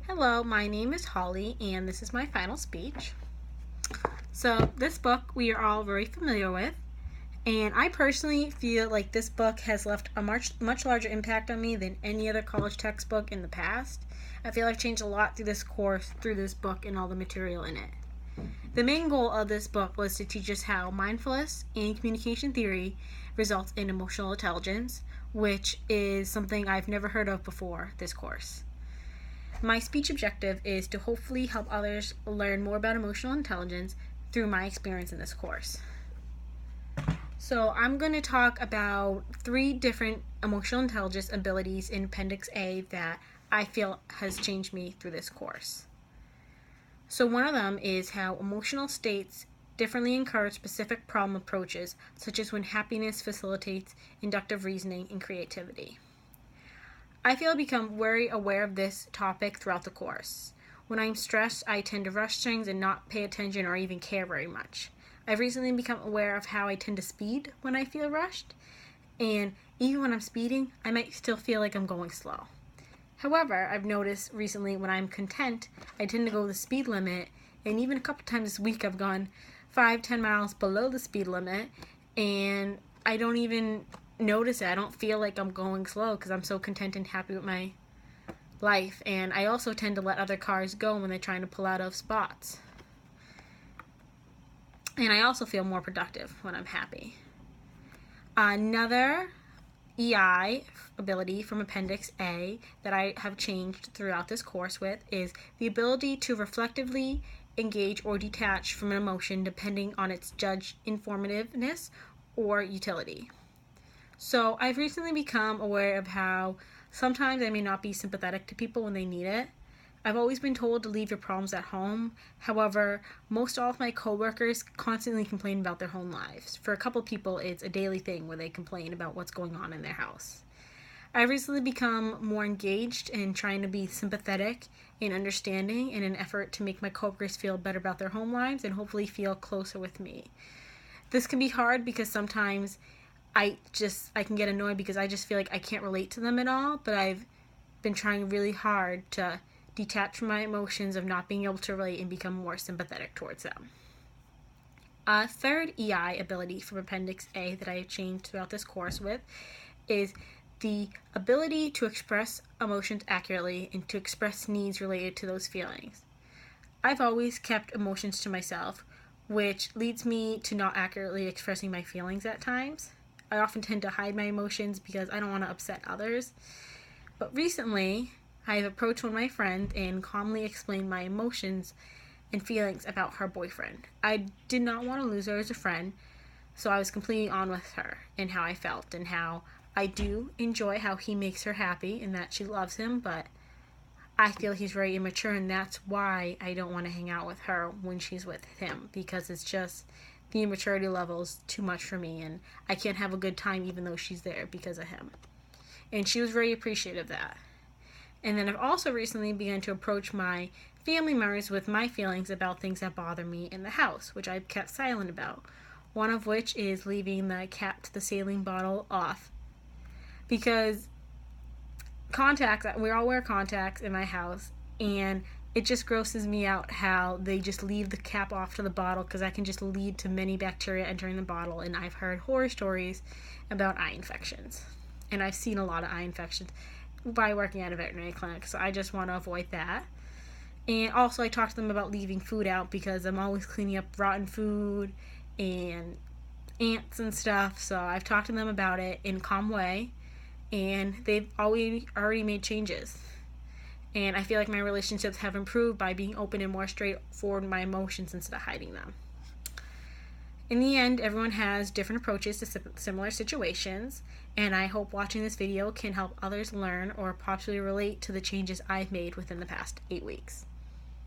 Hello, my name is Holly, and this is my final speech. So, this book we are all very familiar with, and I personally feel like this book has left a much larger impact on me than any other college textbook in the past. I feel I've changed a lot through this course, through this book, and all the material in it. The main goal of this book was to teach us how mindfulness and communication theory results in emotional intelligence, which is something I've never heard of before this course. My speech objective is to hopefully help others learn more about emotional intelligence through my experience in this course. So I'm going to talk about 3 different emotional intelligence abilities in Appendix A that I feel has changed me through this course. So one of them is how emotional states differently encourage specific problem approaches, such as when happiness facilitates inductive reasoning and creativity. I feel I become very aware of this topic throughout the course. When I'm stressed, I tend to rush things and not pay attention or even care very much. I've recently become aware of how I tend to speed when I feel rushed, and even when I'm speeding, I might still feel like I'm going slow. However, I've noticed recently when I'm content, I tend to go the speed limit, and even a couple times this week I've gone 5-10 miles below the speed limit, and I don't even notice it. I don't feel like I'm going slow because I'm so content and happy with my life. And I also tend to let other cars go when they're trying to pull out of spots. And I also feel more productive when I'm happy. Another EI ability from Appendix A that I have changed throughout this course with is the ability to reflectively engage or detach from an emotion depending on its judged informativeness or utility. So I've recently become aware of how sometimes I may not be sympathetic to people when they need it. I've always been told to leave your problems at home. However, most all of my coworkers constantly complain about their home lives. For a couple people, it's a daily thing where they complain about what's going on in their house. I've recently become more engaged in trying to be sympathetic and understanding in an effort to make my coworkers feel better about their home lives and hopefully feel closer with me. This can be hard because sometimes I can get annoyed because I just feel like I can't relate to them at all, but I've been trying really hard to detach from my emotions of not being able to relate and become more sympathetic towards them. A third EI ability from Appendix A that I have changed throughout this course with is the ability to express emotions accurately and to express needs related to those feelings. I've always kept emotions to myself, which leads me to not accurately expressing my feelings at times. I often tend to hide my emotions because I don't want to upset others. But recently, I have approached one of my friends and calmly explained my emotions and feelings about her boyfriend. I did not want to lose her as a friend, so I was completely on with her and how I felt and how I do enjoy how he makes her happy and that she loves him, but I feel he's very immature, and that's why I don't want to hang out with her when she's with him, because it's just the immaturity level is too much for me, and I can't have a good time even though she's there because of him. And she was very appreciative of that. And then I've also recently begun to approach my family members with my feelings about things that bother me in the house, which I've kept silent about. One of which is leaving the cap to the saline bottle off. Because we all wear contacts in my house, and it just grosses me out how they just leave the cap off to the bottle, because that can just lead to many bacteria entering the bottle. And I've heard horror stories about eye infections, and I've seen a lot of eye infections by working at a veterinary clinic, so I just want to avoid that. And also I talk to them about leaving food out because I'm always cleaning up rotten food and ants and stuff, so I've talked to them about it in a calm way, and they've already made changes. And I feel like my relationships have improved by being open and more straightforward with my emotions instead of hiding them. In the end, everyone has different approaches to similar situations, and I hope watching this video can help others learn or possibly relate to the changes I've made within the past 8 weeks.